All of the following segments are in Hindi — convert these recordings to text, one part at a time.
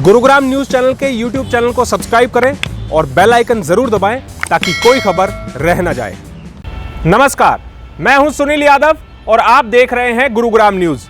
गुरुग्राम न्यूज चैनल के यूट्यूब चैनल को सब्सक्राइब करें और बेल आइकन जरूर दबाएं ताकि कोई खबर रह न जाए। नमस्कार, मैं हूं सुनील यादव और आप देख रहे हैं गुरुग्राम न्यूज।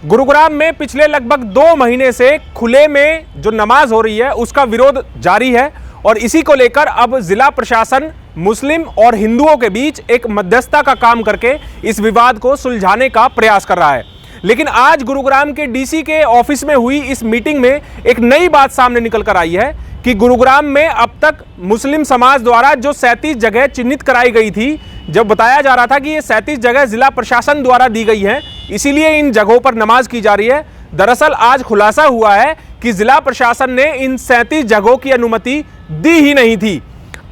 गुरुग्राम में पिछले लगभग 2 महीने से खुले में जो नमाज हो रही है उसका विरोध जारी है और इसी को लेकर अब जिला प्रशासन मुस्लिम और हिंदुओं के बीच एक मध्यस्थता का काम करके इस विवाद को सुलझाने का प्रयास कर रहा है। लेकिन आज गुरुग्राम के डीसी के ऑफिस में हुई इस मीटिंग में एक नई बात सामने निकल कर आई है कि गुरुग्राम में अब तक मुस्लिम समाज द्वारा जो 37 जगह चिन्हित कराई गई थी, जब बताया जा रहा था कि ये 37 जगह जिला प्रशासन द्वारा दी गई हैं, इसीलिए इन जगहों पर नमाज की जा रही है। दरअसल आज खुलासा हुआ है कि जिला प्रशासन ने इन 37 जगहों की अनुमति दी ही नहीं थी।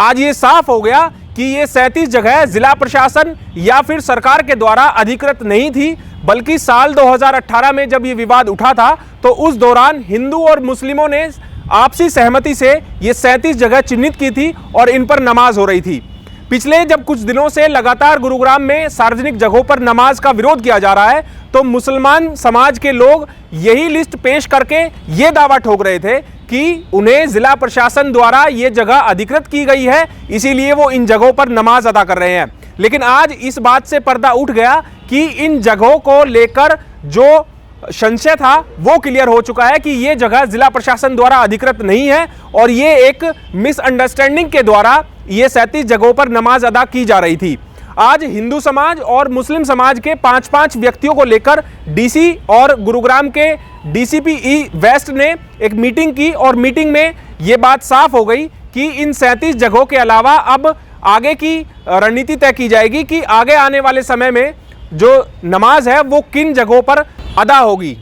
आज ये साफ हो गया कि ये 37 जगह जिला प्रशासन या फिर सरकार के द्वारा अधिकृत नहीं थी, बल्कि साल 2018 में जब ये विवाद उठा था तो उस दौरान हिंदू और मुस्लिमों ने आपसी सहमति से ये 37 जगह चिन्हित की थी और इन पर नमाज हो रही थी। पिछले जब कुछ दिनों से लगातार गुरुग्राम में सार्वजनिक जगहों पर नमाज का विरोध किया जा रहा है तो मुसलमान समाज के लोग यही लिस्ट पेश करके ये दावा ठोक रहे थे कि उन्हें जिला प्रशासन द्वारा ये जगह अधिकृत की गई है, इसीलिए वो इन जगहों पर नमाज अदा कर रहे हैं। लेकिन आज इस बात से पर्दा उठ गया कि इन जगहों को लेकर जो संशय था वो क्लियर हो चुका है कि ये जगह जिला प्रशासन द्वारा अधिकृत नहीं है और ये एक मिसअंडरस्टैंडिंग के द्वारा ये 37 जगहों पर नमाज अदा की जा रही थी। आज हिंदू समाज और मुस्लिम समाज के 5-5 व्यक्तियों को लेकर डीसी और गुरुग्राम के डीसीपी ई वेस्ट ने एक मीटिंग की और मीटिंग में ये बात साफ हो गई कि इन 37 जगहों के अलावा अब आगे की रणनीति तय की जाएगी कि आगे आने वाले समय में जो नमाज है वो किन जगहों पर अदा होगी।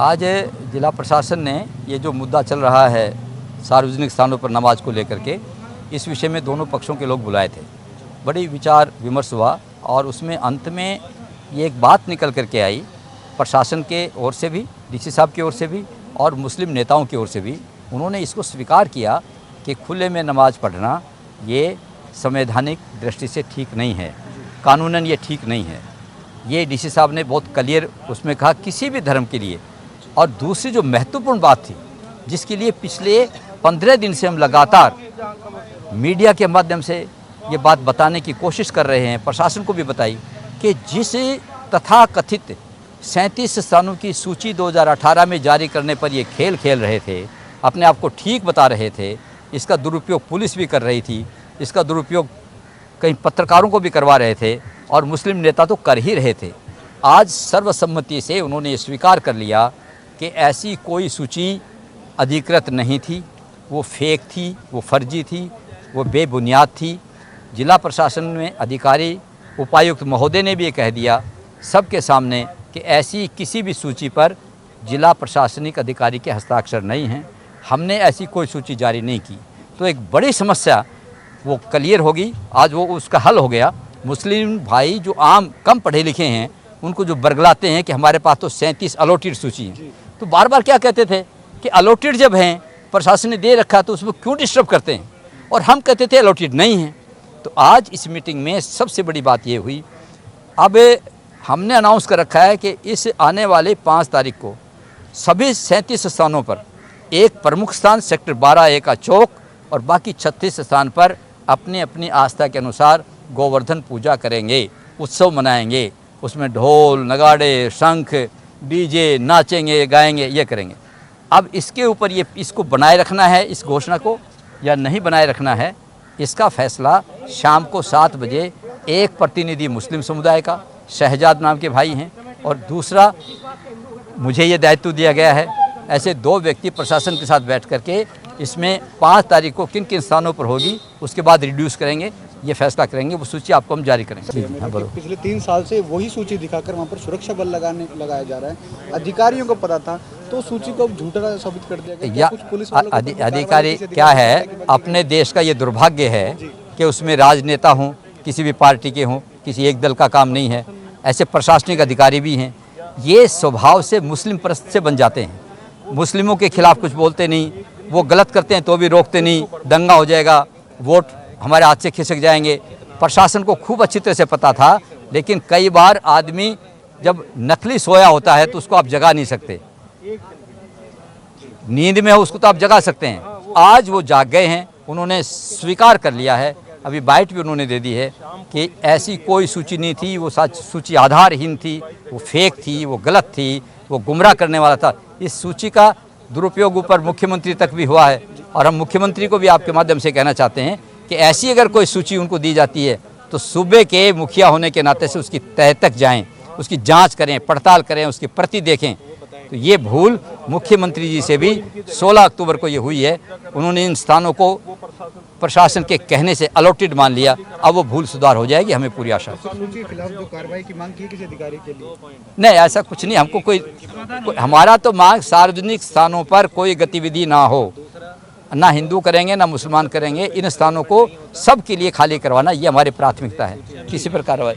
आज जिला प्रशासन ने ये जो मुद्दा चल रहा है सार्वजनिक स्थानों पर नमाज को लेकर के, इस विषय में दोनों पक्षों के लोग बुलाए थे। बड़ी विचार विमर्श हुआ और उसमें अंत में ये एक बात निकल करके आई, प्रशासन के ओर से भी, डीसी साहब की ओर से भी और मुस्लिम नेताओं की ओर से भी। उन्होंने इसको स्वीकार किया कि खुले में नमाज पढ़ना ये संवैधानिक दृष्टि से ठीक नहीं है, कानूनन ये ठीक नहीं है। ये डीसी साहब ने बहुत क्लियर उसमें कहा किसी भी धर्म के लिए। और दूसरी जो महत्वपूर्ण बात थी, जिसके लिए पिछले 15 दिन से हम लगातार मीडिया के माध्यम से ये बात बताने की कोशिश कर रहे हैं, प्रशासन को भी बताई कि जिस तथाकथित 37 स्थानों की सूची 2018 में जारी करने पर ये खेल खेल रहे थे, अपने आप को ठीक बता रहे थे, इसका दुरुपयोग पुलिस भी कर रही थी, इसका दुरुपयोग कई पत्रकारों को भी करवा रहे थे और मुस्लिम नेता तो कर ही रहे थे। आज सर्वसम्मति से उन्होंने ये स्वीकार कर लिया कि ऐसी कोई सूची अधिकृत नहीं थी, वो फेक थी, वो फर्जी थी, वो बेबुनियाद थी। जिला प्रशासन में अधिकारी उपायुक्त महोदय ने भी ये कह दिया सबके सामने कि ऐसी किसी भी सूची पर जिला प्रशासनिक अधिकारी के हस्ताक्षर नहीं हैं, हमने ऐसी कोई सूची जारी नहीं की। तो एक बड़ी समस्या वो क्लियर होगी, आज वो उसका हल हो गया। मुस्लिम भाई जो आम कम पढ़े लिखे हैं उनको जो बरगलाते हैं कि हमारे पास तो 37 अलॉटेड सूची है, तो बार बार क्या कहते थे कि अलॉटेड जब हैं, प्रशासन ने दे रखा तो उसमें क्यों डिस्टर्ब करते हैं, और हम कहते थे अलॉटेड नहीं है। तो आज इस मीटिंग में सबसे बड़ी बात ये हुई, अब हमने अनाउंस कर रखा है कि इस आने वाले 5 तारीख को सभी 37 स्थानों पर एक प्रमुख स्थान सेक्टर 12A का चौक और बाकी 36 स्थान पर अपनी अपनी आस्था के अनुसार गोवर्धन पूजा करेंगे, उत्सव मनाएंगे, उसमें ढोल नगाड़े शंख डीजे नाचेंगे गाएंगे, ये करेंगे। अब इसके ऊपर ये इसको बनाए रखना है इस घोषणा को या नहीं बनाए रखना है, इसका फैसला शाम को 7 बजे एक प्रतिनिधि मुस्लिम समुदाय का शहजाद नाम के भाई हैं और दूसरा मुझे ये दायित्व दिया गया है, ऐसे 2 व्यक्ति प्रशासन के साथ बैठ करके इसमें 5 तारीख को किन किन स्थानों पर होगी उसके बाद रिड्यूस करेंगे, ये फैसला करेंगे। वो सूची आपको हम जारी करेंगे। हाँ, पिछले 3 साल से वही सूची दिखाकर वहाँ पर सुरक्षा बल लगाया जा रहा है। अधिकारियों को पता था तो सूची को झूठा साबित कर दिया गया। कुछ पुलिस अधिकारी क्या है, अपने देश का ये दुर्भाग्य है कि उसमें राजनेता हों, किसी भी पार्टी के हों, किसी एक दल का काम नहीं है। ऐसे प्रशासनिक अधिकारी भी हैं, ये स्वभाव से मुस्लिम परस्त से बन जाते हैं, मुस्लिमों के खिलाफ कुछ बोलते नहीं, वो गलत करते हैं तो भी रोकते नहीं, दंगा हो जाएगा, वोट हमारे हाथ से खिसक जाएंगे। प्रशासन को खूब अच्छी तरह से पता था, लेकिन कई बार आदमी जब नकली सोया होता है तो उसको आप जगा नहीं सकते। नींद में हो उसको तो आप जगा सकते हैं। आज वो जाग गए हैं, उन्होंने स्वीकार कर लिया है, अभी बाइट भी उन्होंने दे दी है कि ऐसी कोई सूची नहीं थी, वो सूची आधारहीन थी, वो फेक थी, वो गलत थी, वो गुमराह करने वाला था। इस सूची का दुरुपयोग ऊपर मुख्यमंत्री तक भी हुआ है और हम मुख्यमंत्री को भी आपके माध्यम से कहना चाहते हैं कि ऐसी अगर कोई सूची उनको दी जाती है तो सूबे के मुखिया होने के नाते से उसकी तह तक जाएं, उसकी जांच करें, पड़ताल करें, उसकी प्रति देखें। तो ये भूल मुख्यमंत्री जी से भी 16 अक्टूबर को ये हुई है। उन्होंने इन स्थानों को प्रशासन के कहने से अलॉटेड मान लिया, अब वो भूल सुधार हो जाएगी, हमें पूरी आशा है। सूची के खिलाफ जो कार्रवाई की मांग की किसी अधिकारी के लिए? नहीं, ऐसा कुछ नहीं, हमको कोई हमारा तो मांग सार्वजनिक स्थानों पर कोई गतिविधि ना हो, ना हिंदू करेंगे ना मुसलमान करेंगे, इन स्थानों को सबके लिए खाली करवाना ये हमारी प्राथमिकता है। किसी पर कार्रवाई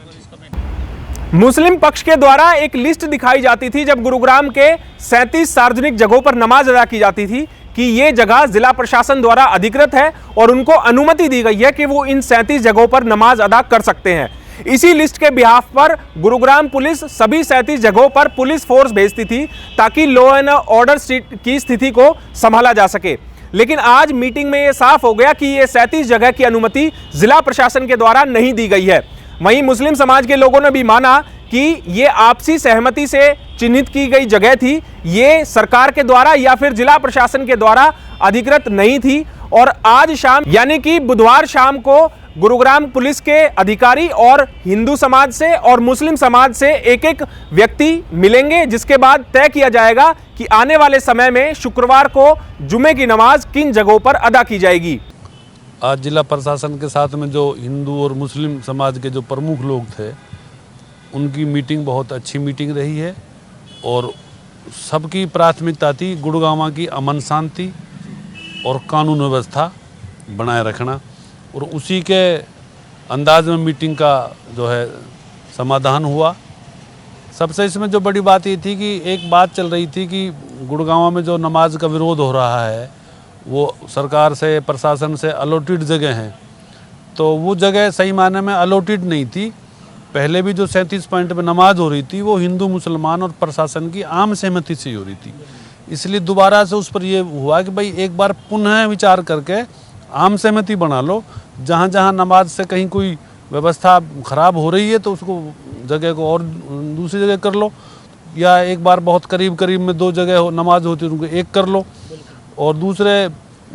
मुस्लिम पक्ष के द्वारा एक लिस्ट दिखाई जाती थी जब गुरुग्राम के 37 सार्वजनिक जगहों पर नमाज अदा की जाती थी कि ये जगह जिला प्रशासन द्वारा अधिकृत है और उनको अनुमति दी गई है कि वो इन 37 जगहों पर नमाज अदा कर सकते हैं। इसी लिस्ट के बिहाफ पर गुरुग्राम पुलिस सभी 37 जगहों पर पुलिस फोर्स भेजती थी ताकि लॉ एंड ऑर्डर की स्थिति को संभाला जा सके। लेकिन आज मीटिंग में यह साफ हो गया कि ये 37 जगह की अनुमति जिला प्रशासन के द्वारा नहीं दी गई है। वहीं मुस्लिम समाज के लोगों ने भी माना कि ये आपसी सहमति से चिन्हित की गई जगह थी, ये सरकार के द्वारा या फिर जिला प्रशासन के द्वारा अधिकृत नहीं थी। और आज शाम यानी कि बुधवार शाम को गुरुग्राम पुलिस के अधिकारी और हिंदू समाज से और मुस्लिम समाज से एक एक व्यक्ति मिलेंगे, जिसके बाद तय किया जाएगा कि आने वाले समय में शुक्रवार को जुमे की नमाज किन जगहों पर अदा की जाएगी। आज जिला प्रशासन के साथ में जो हिंदू और मुस्लिम समाज के जो प्रमुख लोग थे उनकी मीटिंग बहुत अच्छी मीटिंग रही है और सबकी प्राथमिकता थी गुड़गांव की अमन शांति और कानून व्यवस्था बनाए रखना और उसी के अंदाज में मीटिंग का जो है समाधान हुआ। सबसे इसमें जो बड़ी बात ये थी कि एक बात चल रही थी कि गुड़गांव में जो नमाज का विरोध हो रहा है वो सरकार से प्रशासन से अलॉटेड जगह हैं, तो वो जगह सही मायने में अलॉटेड नहीं थी। पहले भी जो 37 पॉइंट पे नमाज हो रही थी वो हिंदू मुसलमान और प्रशासन की आम सहमति से हो रही थी, इसलिए दोबारा से उस पर ये हुआ कि भाई एक बार पुनः विचार करके आम सहमति बना लो। जहाँ जहाँ नमाज से कहीं कोई व्यवस्था ख़राब हो रही है तो उसको जगह को और दूसरी जगह कर लो, या एक बार बहुत करीब करीब में 2 जगह नमाज होती है उनको एक कर लो। और दूसरे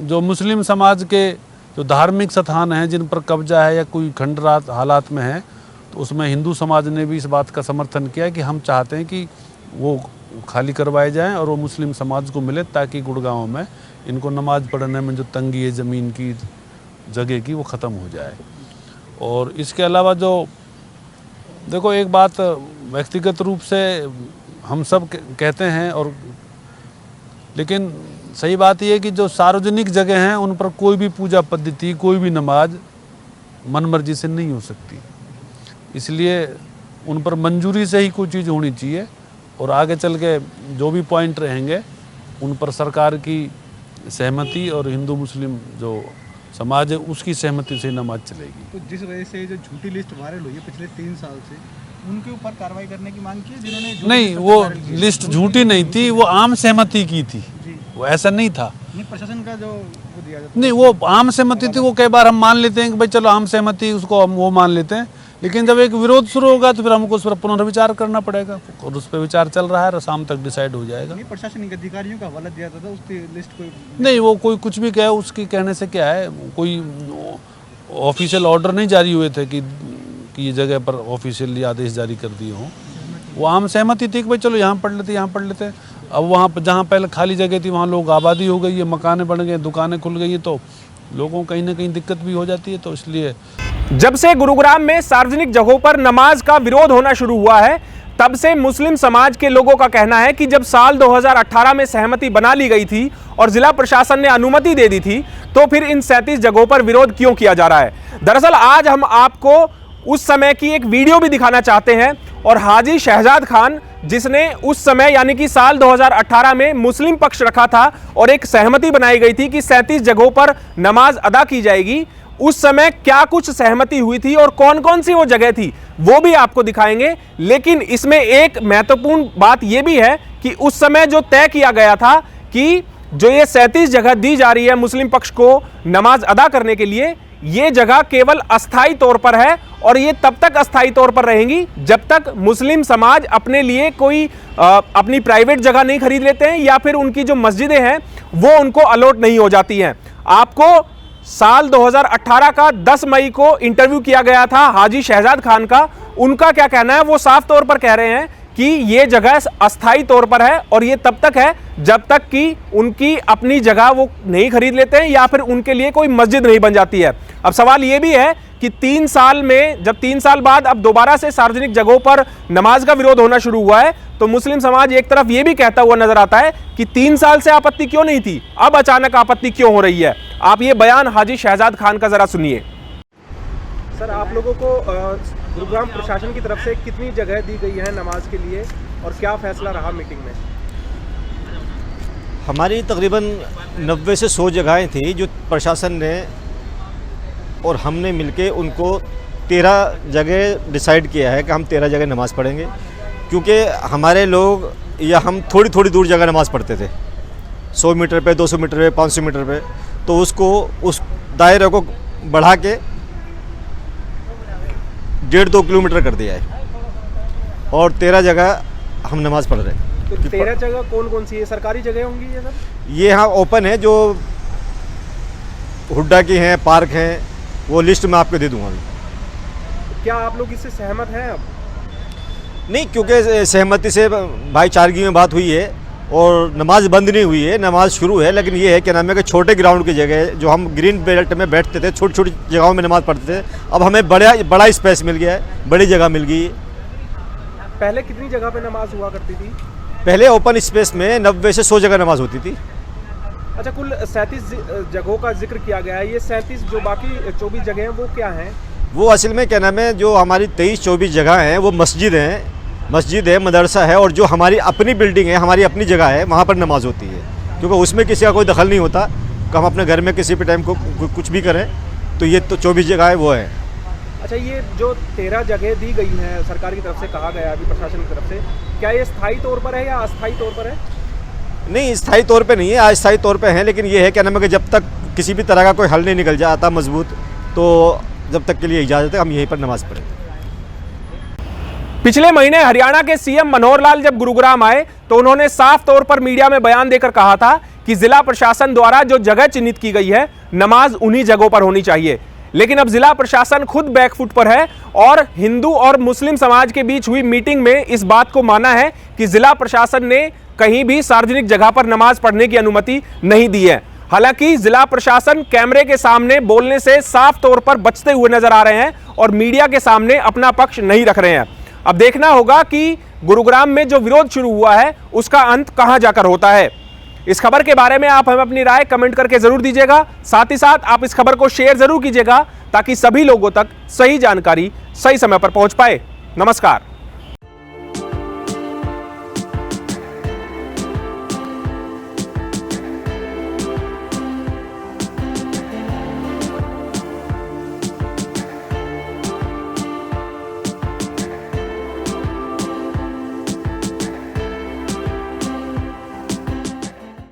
जो मुस्लिम समाज के जो धार्मिक स्थान हैं जिन पर कब्जा है या कोई खंडरात हालात में है तो उसमें हिंदू समाज ने भी इस बात का समर्थन किया कि हम चाहते हैं कि वो खाली करवाए जाएं और वो मुस्लिम समाज को मिले ताकि गुड़गांव में इनको नमाज पढ़ने में जो तंगी है ज़मीन की जगह की वो ख़त्म हो जाए। और इसके अलावा जो देखो एक बात व्यक्तिगत रूप से हम सब कहते हैं और लेकिन सही बात यह है कि जो सार्वजनिक जगह हैं उन पर कोई भी पूजा पद्धति कोई भी नमाज मनमर्जी से नहीं हो सकती, इसलिए उन पर मंजूरी से ही कोई चीज़ होनी चाहिए और आगे चल के जो भी पॉइंट रहेंगे उन पर सरकार की सहमति और हिंदू मुस्लिम जो समाज है उसकी सहमति से नमाज चलेगी। तो जिस वजह से जो झूठी लिस्ट वायरल हुई है पिछले 3 साल से, उनके ऊपर कार्रवाई करने की मांग की है जिन्होंने नहीं, वो लिस्ट झूठी नहीं थी, वो आम सहमति की थी, वो ऐसा नहीं था। नहीं, प्रशासन का जो वो दिया जाता नहीं, वो आम सहमति थी। वो कई बार हम मान लेते हैं कि भाई चलो आम सहमति उसको हम वो मान लेते हैं, लेकिन जब एक विरोध शुरू होगा तो फिर हमको उस पर पुनर्विचार करना पड़ेगा और उस पर विचार चल रहा है और शाम तक डिसाइड हो जाएगा। नहीं, प्रशासनिक अधिकारियों का हवाला दिया था उसकी लिस्ट कोई नहीं, वो कोई कुछ भी कहे उसकी कहने से क्या है, कोई ऑफिशियल ऑर्डर नहीं जारी हुए थे कि ये जगह पर ऑफिशियली आदेश जारी कर दिए हों। वो आम सहमति थी कि भाई चलो यहाँ पढ़ लेते यहाँ पढ़ लेते। अब वहाँ पर जहाँ पहले खाली जगह थी वहाँ लोग आबादी हो गई है, मकानें बन गए, दुकानें खुल गई है, तो लोगों को कहीं ना कहीं दिक्कत भी हो जाती है। तो इसलिए जब से गुरुग्राम में सार्वजनिक जगहों पर नमाज का विरोध होना शुरू हुआ है तब से मुस्लिम समाज के लोगों का कहना है कि जब साल 2018 में सहमति बना ली गई थी और जिला प्रशासन ने अनुमति दे दी थी तो फिर इन 37 जगहों पर विरोध क्यों किया जा रहा है। दरअसल आज हम आपको उस समय की एक वीडियो भी दिखाना चाहते हैं और हाजी शहजाद खान जिसने उस समय यानी कि साल 2018 में मुस्लिम पक्ष रखा था और एक सहमति बनाई गई थी कि 37 जगहों पर नमाज अदा की जाएगी, उस समय क्या कुछ सहमति हुई थी और कौन कौन सी वो जगह थी वो भी आपको दिखाएंगे। लेकिन इसमें एक महत्वपूर्ण बात यह भी है कि उस समय जो तय किया गया था कि जो ये 37 जगह दी जा रही है मुस्लिम पक्ष को नमाज अदा करने के लिए, ये जगह केवल अस्थाई तौर पर है और ये तब तक अस्थाई तौर पर रहेंगी जब तक मुस्लिम समाज अपने लिए कोई अपनी प्राइवेट जगह नहीं खरीद लेते हैं या फिर उनकी जो मस्जिदें हैं वो उनको अलॉट नहीं हो जाती हैं। आपको साल 2018 का 10 मई को इंटरव्यू किया गया था हाजी शहजाद खान का। उनका क्या कहना है, वो साफ तौर पर कह रहे हैं कि ये जगह अस्थाई तौर पर है और ये तब तक है जब तक कि उनकी अपनी जगह वो नहीं खरीद लेते हैं या फिर उनके लिए कोई मस्जिद नहीं बन जाती है। अब सवाल ये भी है कि 3 साल में, जब 3 साल बाद अब दोबारा से सार्वजनिक जगहों पर नमाज का विरोध होना शुरू हुआ है, तो मुस्लिम समाज एक तरफ ये भी कहता हुआ नजर आता है कि 3 साल से आपत्ति क्यों नहीं थी, अब अचानक आपत्ति क्यों हो रही है। आप ये बयान हाजी शहजाद खान का जरा सुनिए। सर, आप लोगों को गुरुग्राम प्रशासन की तरफ से कितनी जगह दी गई है नमाज के लिए और क्या फैसला रहा मीटिंग में? हमारी तकरीबन 90 से 100 जगहें थी जो प्रशासन ने और हमने मिलके उनको 13 जगह डिसाइड किया है कि हम 13 जगह नमाज़ पढ़ेंगे, क्योंकि हमारे लोग या हम थोड़ी थोड़ी दूर जगह नमाज़ पढ़ते थे, 100 मीटर पे, 200 मीटर पे, 500 मीटर पे, तो उसको उस दायरे को बढ़ा के 1.5-2 किलोमीटर कर दिया है और 13 जगह हम नमाज़ पढ़ रहे हैं। तो 13 जगह कौन कौन सी है? सरकारी जगह होंगी ये सब? ये यहाँ ओपन है, जो हुड्डा की हैं, पार्क हैं, वो लिस्ट मैं आपको दे दूंगा। क्या आप लोग इससे सहमत हैं? अब नहीं, क्योंकि सहमति से भाईचारगी में बात हुई है और नमाज बंद नहीं हुई है, नमाज शुरू है। लेकिन ये है कि नाम है कि छोटे ग्राउंड की जगह जो हम ग्रीन बेल्ट में बैठते थे, छोटी छोटी जगहों में नमाज पढ़ते थे, अब हमें बड़ा स्पेस मिल गया है, बड़ी जगह मिल गई है। पहले कितनी जगह पे नमाज हुआ करती थी? पहले ओपन स्पेस में 90 से 100 जगह नमाज होती थी। अच्छा, कुल 37 जगहों का जिक्र किया गया है। ये 37 जो बाकी 24 जगह हैं वो क्या हैं? वो असल में क्या नाम है, जो हमारी 23-24 जगह हैं वो मस्जिद है, मदरसा है और जो हमारी अपनी बिल्डिंग है, हमारी अपनी जगह है, वहाँ पर नमाज होती है, क्योंकि उसमें किसी का कोई दखल नहीं होता कि हम अपने घर में किसी भी टाइम को कुछ भी करें। तो ये तो 24 जगह है वो है। अच्छा, ये जो 13 जगह दी गई हैं सरकार की तरफ से, कहा गया अभी प्रशासन की तरफ से, क्या ये स्थायी तौर पर है या अस्थायी तौर पर है? नहीं, स्थायी तौर पे नहीं है, अस्थायी तौर पे है। लेकिन ये है क्या नाम है कि जब तक किसी भी तरह का कोई हल नहीं निकल जाता मजबूत, तो जब तक के लिए इजाज़त है हम यहीं पर नमाज़ पढ़ें। पिछले महीने हरियाणा के सीएम मनोहर लाल जब गुरुग्राम आए तो उन्होंने साफ तौर पर मीडिया में बयान देकर कहा था कि जिला प्रशासन द्वारा जो जगह चिन्हित की गई है, नमाज उन्हीं जगहों पर होनी चाहिए। लेकिन अब जिला प्रशासन खुद बैकफुट पर है और हिंदू और मुस्लिम समाज के बीच हुई मीटिंग में इस बात को माना है कि जिला प्रशासन ने कहीं भी सार्वजनिक जगह पर नमाज पढ़ने की अनुमति नहीं दी है। हालांकि जिला प्रशासन कैमरे के सामने बोलने से साफ तौर पर बचते हुए नजर आ रहे हैं और मीडिया के सामने अपना पक्ष नहीं रख रहे हैं। अब देखना होगा कि गुरुग्राम में जो विरोध शुरू हुआ है उसका अंत कहां जाकर होता है। इस खबर के बारे में आप हमें अपनी राय कमेंट करके जरूर दीजिएगा। साथ ही साथ आप इस खबर को शेयर जरूर कीजिएगा ताकि सभी लोगों तक सही जानकारी सही समय पर पहुंच पाए। नमस्कार।